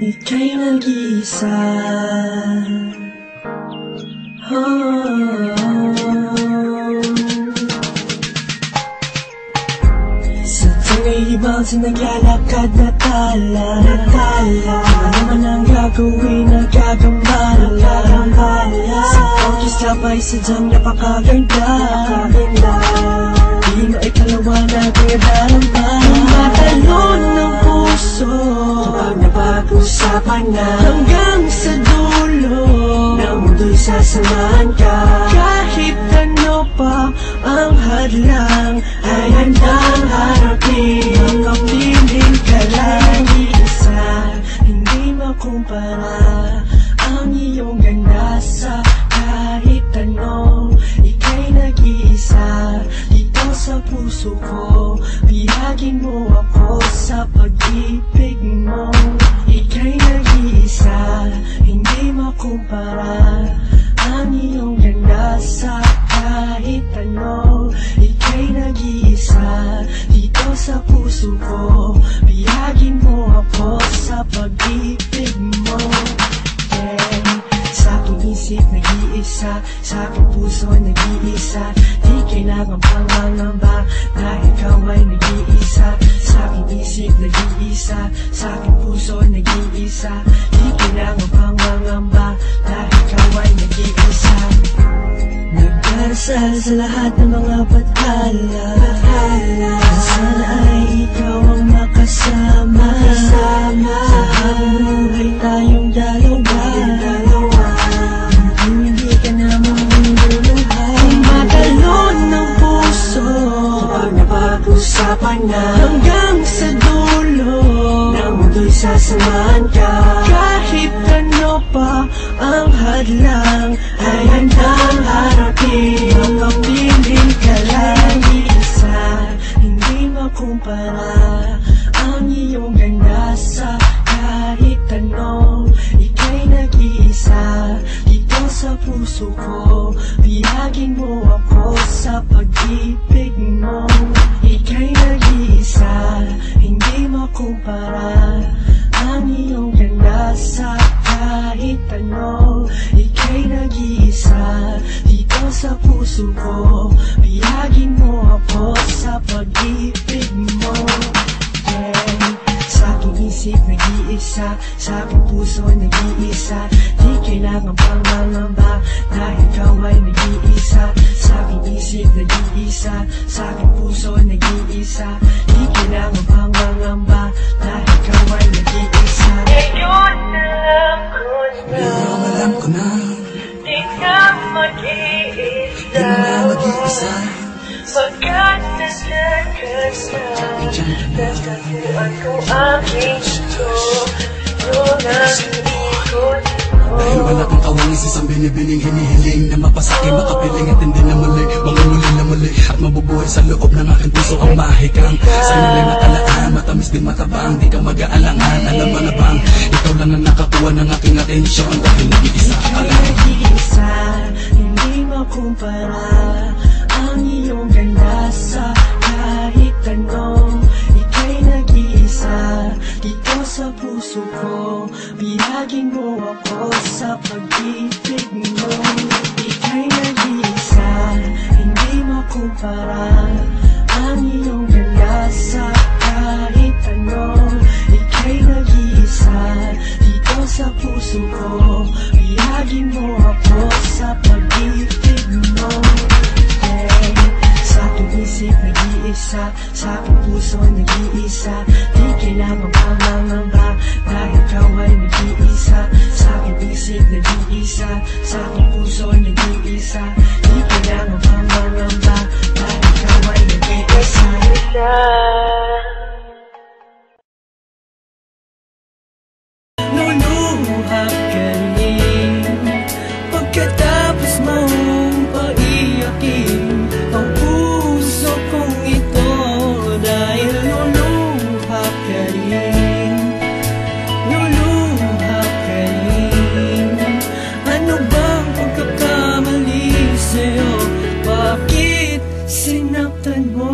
ika'y nag-iisa. Sa tuwing ibang sinaglalakad na tala, wala naman ang gagawin na gagambala. Sa pagkisabay sadyang napakaganda, di mo ikalawa na pinagdaramba. Matalon ng puso kapag napag-usapan na, hanggang sa dulo ng mundo'y sasamahan ka. Kahit ano pa ang hadlang ay handang harapin. Hanggang piling ka lang isa, hindi makumpara ang iyong ganda sa kahit ano. Ika'y nag-iisa dito sa puso ko, bihagin mo ako sa pag-ibig mo. Ika'y nag-iisa, hindi makumpara ang iyong ganda sa kahit ano. Ika'y nag-iisa dito sa puso ko, bihagin mo ako sa pag-ibig mo. Sa aking isip nag-iisa, sa aking puso nag-iisa, di kailangan pang mangamba dahil ikaw ay nag-iisa. Sa aking isip nag-iisa, sa aking puso nag-iisa, di kailangan pang mangamba dahil ikaw ay nag-iisa. Nagdarasal sa lahat ng mga bathala, sana ay ikaw ang makasama. Sa habang buhay tayong dalawa, hindi ka na mamululuhay. Matalon ng puso kapag napag-usapan na, hanggang sa dulo ng mundo'y sasamahan ka. Kahit ano pa ang hadlang ay handang harapin. Hanggang piling ka lang isa, hindi makumpara ang iyong ganda sa kahit ano. Ika'y nag-iisa dito sa puso ko, bihagin mo ako sa pag-ibig mo. Ika'y nag-iisa, hindi makumpara ang iyong ganda sa kahit ano. Ika'y nag-iisa dito sa puso ko, bihagin mo ako sa pag-ibig mo. Sa aking isip nag-iisa, sa aking puso nag-iisa, di kailangan pang mangamba dahil ikaw ay nag-iisa. Sa aking isip nag-iisa, sa aking puso nag-iisa, di kailangan pang mangamba dahil ikaw ay nag-iisa. Ngayon alam ko na di ka mag-iisa, di na mag-iisa. Pagkat nandiyan ka na, natagpuan ko aking gusto, yung nangikot ko. Dahil wala kang kawangis, isang binibining hinihiling na mapasakin, makapiling at hindi na muli, mangumuli na muli at mabubuhay sa loob ng aking puso ang mahikang. Sa inyong natalaan, matamis din matabang, di ka mag-aalangan. Alam mo na bang, ikaw lang ang nakakuha ng aking atensyon dahil nag-iisa ka lang. Nag-iisa, hindi makumpara ang iyong ganda sa kahit ano. Ika'y nag-iisa dito sa puso ko, bihagin mo ako sa pag-ibig mo. Ika'y nag-iisa, hindi makumpara ang iyong ganda sa kahit ano. Ika'y nag-iisa dito sa puso ko, bihagin mo ako sa pag-ibig mo. Sa aking isip nag-iisa, sa aking puso nag-iisa, di kailangan pang mangamba dahil ikaw ay nag-iisa. Sa aking isip nag-iisa, sa aking puso nag-iisa, di kailangan pang mangamba dahil ikaw ay nag-iisa. Luluha ka rin pagkatapos mong paiyakin ang puso kong ito, dahil luluha ka rin, luluha ka rin. Ano bang pagkakamali sa'yo? Bakit sinaktan mo